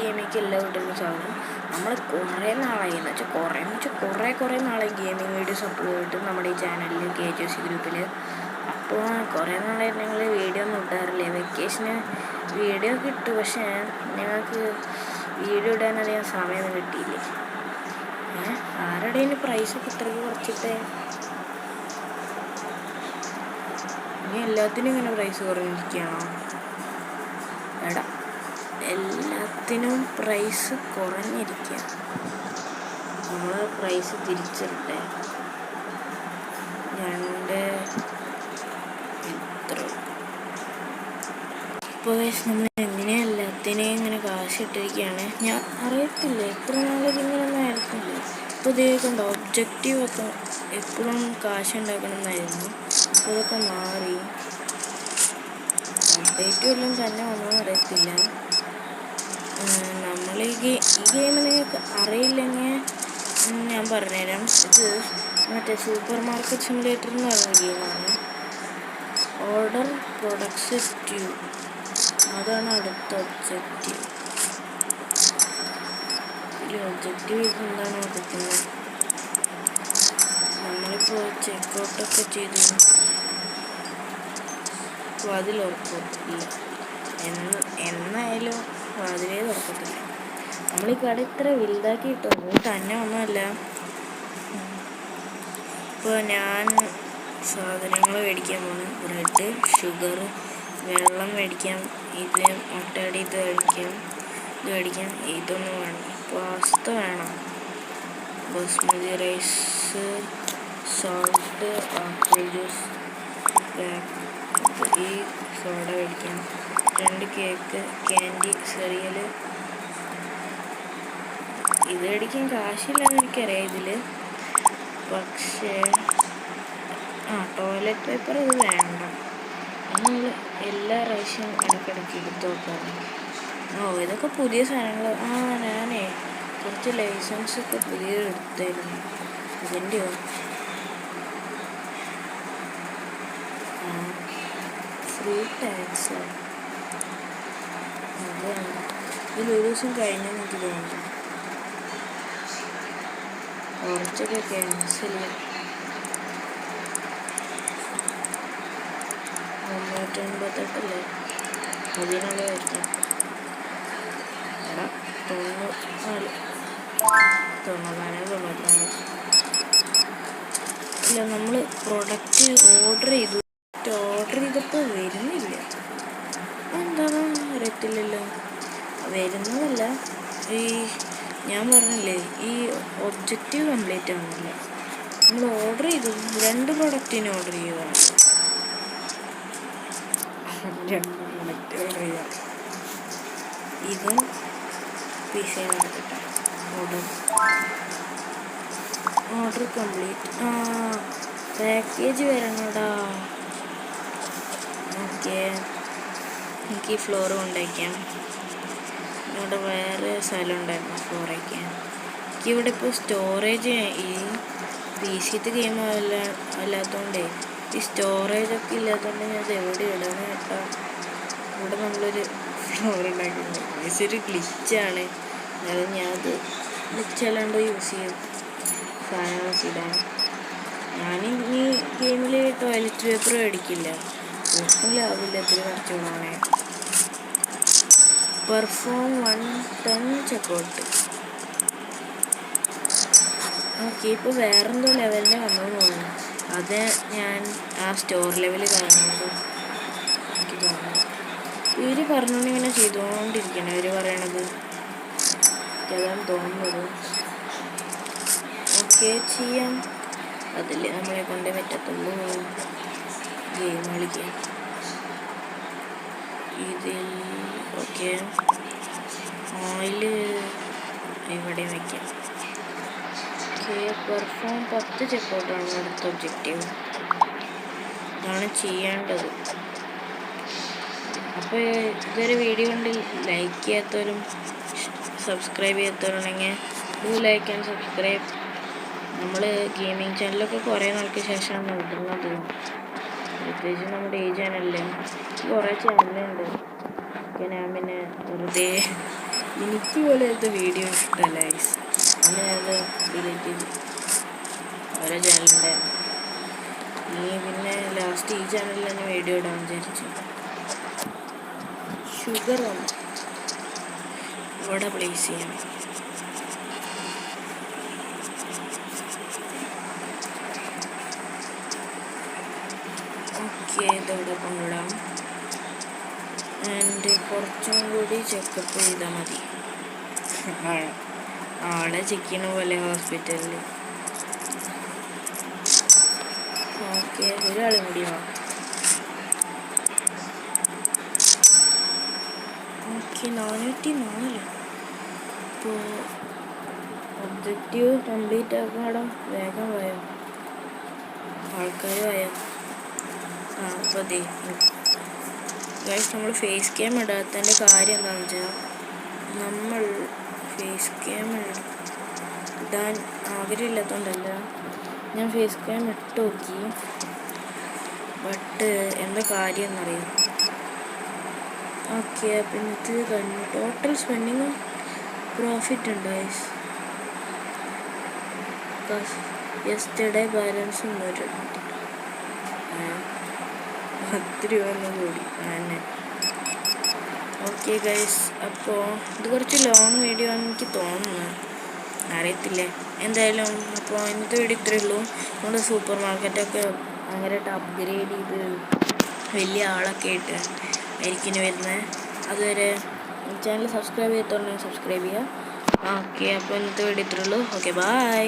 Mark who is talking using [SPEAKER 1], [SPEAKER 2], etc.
[SPEAKER 1] ഗെയിമിലേക്ക് എല്ലാ വീട്ടിലും സാധനം നമ്മൾ കുറേ നാളായി എന്ന് വെച്ചാൽ കുറേ നാളായി ഗെയിമിംഗ് വീഡിയോസ് അപ്ലോഡ് ചെയ്തിട്ട് നമ്മുടെ ഈ ചാനലിൽ KGOC ഗ്രൂപ്പിൽ. അപ്പോൾ കുറേ നാളായിട്ട് ഞങ്ങൾ വീഡിയോ ഒന്നും ഇടാറില്ല. വെക്കേഷന് വീഡിയോ ഒക്കെ ഇട്ടു, പക്ഷേ ഞങ്ങൾക്ക് വീഡിയോ ഇടാനറിയാൻ സമയമൊന്നും കിട്ടിയില്ലേ. ആരുടെയും പ്രൈസൊക്കെ ഇത്രയ്ക്ക് കുറച്ചിട്ടേ? ഇനി എല്ലാത്തിനും ഇങ്ങനെ പ്രൈസ് കുറഞ്ഞിരിക്കുകയാണോ? എടാ, എല്ലാത്തിനും പ്രൈസ് കുറഞ്ഞിരിക്കുക. നമ്മൾ പ്രൈസ് തിരിച്ചിട്ടെ. ഇപ്പോൾ നമ്മൾ എങ്ങനെയാണ് എല്ലാത്തിനെയും ഇങ്ങനെ കാശ് ഇട്ടിരിക്കുകയാണ്. ഞാൻ അറിയത്തില്ല, എത്ര നാളേക്ക് ഇങ്ങനെയൊന്നും ആയിരുന്നില്ല. ഇപ്പോൾ ഇതേക്കുണ്ടോ ഒബ്ജക്റ്റീവ് ഒക്കെ എപ്പോഴും കാശ് ഉണ്ടാക്കണം എന്നായിരുന്നു. അപ്പോൾ ഇതൊക്കെ മാറി. അപ്ഡേറ്റ് വല്ലതും തന്നെ വന്നോന്ന് അറിയത്തില്ല. നമ്മൾ ഈ ഗെയിം നിങ്ങൾക്ക് അറിയില്ലെങ്കിൽ ഞാൻ പറഞ്ഞുതരാം. ഇത് മറ്റേ സൂപ്പർ മാർക്കറ്റ് സിമുലേറ്റർ എന്ന് പറയുന്ന ഗെയിമാണ്. ഓർഡർ പ്രൊഡക്ട്സ് ട്യൂ, അതാണ് അടുത്ത ഒബ്ജക്റ്റീവ്. ഈ ഒബ്ജക്റ്റീവ് എന്താണ് നോക്കുന്നത്? നമ്മളിപ്പോൾ ചെക്കൗട്ടൊക്കെ ചെയ്തു. വാതിൽ ഉറപ്പില്ല, എന്നായാലും വാതിലേ തുറക്കത്തില്ല. നമ്മൾ ഈ കട ഇത്ര വലുതാക്കി കിട്ടും തന്നെ ഒന്നുമല്ല. ഇപ്പോൾ ഞാൻ സാധനങ്ങൾ മേടിക്കാൻ പോണ്. ബ്രെഡ്, ഷുഗർ, വെള്ളം മേടിക്കാം, ഇത് മുട്ടയുടെ ഇത് മേടിക്കാം. ഇതൊന്നും വേണം. പാസ്ത വേണം, basmati rice, salt, apple juice, ഈ സോഡ മേടിക്കാം, 2 കേക്ക്, ക്യാൻഡി, സെറിയൽ. ഇത് മേടിക്കാൻ കാശില്ലെന്ന് എനിക്കറിയാം ഇതിൽ. പക്ഷേ ടോയ്ലറ്റ് പേപ്പർ ഇത് വേണ്ട. നമ്മൾ എല്ലാ പ്രാവശ്യവും ഇടയ്ക്കിടയ്ക്ക് എടുത്ത് നോക്കാറ്. ഇതൊക്കെ പുതിയ സാധനങ്ങൾ. ഞാനേ കുറച്ച് ലൈസൻസ് ഒക്കെ പുതിയ എടുത്തായിരുന്നു. ഇതിൻ്റെയോ? Free tax. അത് വേണ്ട. ഇതിലൊരു ദിവസം കഴിഞ്ഞെന്ന് എനിക്ക് തോന്നുന്നു. കുറച്ചൊക്കെ ക്യാൻസൽ ചെയ്യാം. 388 അതിനുള്ളതായിരിക്കും. 94 ഇല്ല. നമ്മൾ പ്രൊഡക്റ്റ് ഓർഡർ ചെയ്തപ്പോൾ വരുന്നില്ല. എന്താണെന്ന് അറിയത്തില്ലല്ലോ. വരുന്നതല്ല, ഈ ഞാൻ പറഞ്ഞില്ലേ, ഈ ഒബ്ജക്റ്റീവ് കംപ്ലീറ്റ് ആവുന്നില്ല. നമ്മൾ ഓർഡർ ചെയ്തു, 2 പ്രൊഡക്റ്റിന് ഓർഡർ ചെയ്യുകയാണ്. 2 പ്രൊഡക്റ്റ് ഓർഡർ ചെയ്യുക. ഇതും പിസയും എടുക്കട്ടെ. Order complete. പാക്കേജ് വരണോടാ. ഓക്കെ, എനിക്ക് ഈ ഫ്ലോർ കൊണ്ടുവയ്ക്കാം. ഇവിടെ വേറെ സ്ഥലം ഉണ്ടായിരുന്നു ഫ്ലോർ വയ്ക്കാൻ. എനിക്കിവിടെ ഇപ്പോൾ സ്റ്റോറേജ് ഈ PC ഗെയിം അല്ലാത്തതുകൊണ്ടേ ഈ സ്റ്റോറേജൊക്കെ ഇല്ലാത്തതുകൊണ്ട് ഞാൻ ഇത് എവിടെ ഇടാന്ന് കേട്ടാ. ഇവിടെ നമ്മളൊരു ഫ്ലോർ ഉണ്ടാക്കിയിട്ടുണ്ട്. ഒരു ഗ്ലിച്ചാണ്. അതായത് ഞാനത് ഗ്ലിച്ചല്ലാണ്ട് യൂസ് ചെയ്യും സാധനങ്ങളൊക്കെ ഇടാൻ. ഞാൻ ഈ ഗെയിമിൽ ടോയ്ലറ്റ് പേപ്പർ മേടിക്കില്ല, ഒട്ടും ലാഭമില്ല. ഇതിൽ കുറച്ചുകൂടാണ്. Perform 110 checkout. ഓക്കെ, ഇപ്പോൾ വേറെന്തോ ലെവലിനെ വന്നു തോന്നുന്നു. അത് ഞാൻ ആ സ്റ്റോർ ലെവൽ കാണുന്നത് എനിക്ക് തോന്നുന്നു. ഇവർ പറഞ്ഞുകൊണ്ട് ഇങ്ങനെ ചെയ്തുകൊണ്ടിരിക്കണം. ഇവർ പറയണത് അതാണ് തോന്നുന്നത്. ഓക്കെ, ചെയ്യാം. അതില്ലേ നമ്മളെ കൊണ്ടേ പറ്റത്തുള്ളൂ ഗെയിം കളിക്കാൻ. ഇതിൽ ഓക്കെ, ഓയിൽ ഇവിടെ വയ്ക്കാം. ഓക്കെ, പെർഫോം 10 ചെക്കൗട്ടാണ് അടുത്ത ഒബ്ജക്റ്റീവ്. ഇതാണ് ചെയ്യേണ്ടത്. അപ്പോൾ ഇതൊരു വീഡിയോ കൊണ്ട് ലൈക്ക് ചെയ്യാത്തവരും സബ്സ്ക്രൈബ് ചെയ്യാത്തവരുണ്ടെങ്കിൽ ലൈക്ക് ആൻഡ് സബ്സ്ക്രൈബ്. നമ്മൾ ഗെയിമിംഗ് ചാനലൊക്കെ കുറേ നാൾക്ക് ശേഷമാണ് ഇടുന്നത്. പ്രത്യേകിച്ച് നമ്മുടെ ഈ ചാനലിൽ കുറേ ചാനലുണ്ട്. ഞാൻ പിന്നെ വെറുതെ എനിക്ക് പോലത്തെ വീഡിയോ ഇഷ്ടമല്ല ഗൈസ്. അങ്ങനെ അത് ഡിലീറ്റ് ചെയ്തു. ഓരോ ചാനലുണ്ടായിരുന്നു. പിന്നെ ലാസ്റ്റ് ഈ ചാനലിൽ തന്നെ വീഡിയോ ഇടാൻ വിചാരിച്ചു. ഷുഗർ വന്നു ഇവിടെ പ്ലേസ് ചെയ്യാം. ഓക്കെ, ഇതവിടെ കൊണ്ടിടാം. ആൻഡ് കുറച്ചും കൂടി ചെക്കപ്പ് ചെയ്താൽ മതി. ആളെ ചെക്ക് ചെയ്യണ പോലെ ഹോസ്പിറ്റലിൽ. ഓക്കെ, ഒരാളും കൂടി വേണം. ഓക്കെ, 404. ഇപ്പോൾ ഒബ്ജക്റ്റീവ് കംപ്ലീറ്റ് ആക്കാടോ. വേഗം പോയോ, ആൾക്കാർ പോയോ? അപ്പോൾ അതെ ഗൈസ്, നമ്മൾ ഫേസ് ക്യാം ഇടാത്തതിൻ്റെ കാര്യം എന്താണെന്ന് വെച്ചാൽ, നമ്മൾ ഫേസ് ക്യാം ഇടാൻ ആഗ്രഹമില്ലാത്തതുകൊണ്ടല്ല. ഞാൻ ഫേസ് ക്യാം ഇട്ട് നോക്കി, ബട്ട് എന്താ കാര്യം എന്നറിയാം. ഓക്കെ, പിന്നെ ഇത് കഴിഞ്ഞു. ടോട്ടൽ സ്പെൻഡിങ് പ്രോഫിറ്റ് ഉണ്ട് ഗൈസ്. യെസ്റ്റർഡേ ബാലൻസ് 100 രൂപ കൂടി അങ്ങനെ. ഓക്കെ ഗൈസ്, അപ്പോൾ ഇത് കുറച്ച് ലോങ് വീഡിയോ ആണെന്ന് എനിക്ക് തോന്നുന്നു, അറിയത്തില്ല എന്തായാലും. അപ്പോൾ ഇന്നത്തെ വീഡിയോ ഇത്രയേ ഉള്ളൂ. നമ്മുടെ സൂപ്പർ മാർക്കറ്റൊക്കെ ഭയങ്കരമായിട്ട് അപ്ഗ്രേഡ് ചെയ്ത് വലിയ ആളൊക്കെ ആയിട്ട് ആയിരിക്കും വരുന്നത്. അതുവരെ ചാനൽ സബ്സ്ക്രൈബ് ചെയ്തിട്ടുണ്ടെങ്കിൽ സബ്സ്ക്രൈബ് ചെയ്യുക. ഓക്കെ, അപ്പോൾ ഇന്നത്തെ വീഡിയോ ഇത്രയേ ഉള്ളൂ. Okay, by.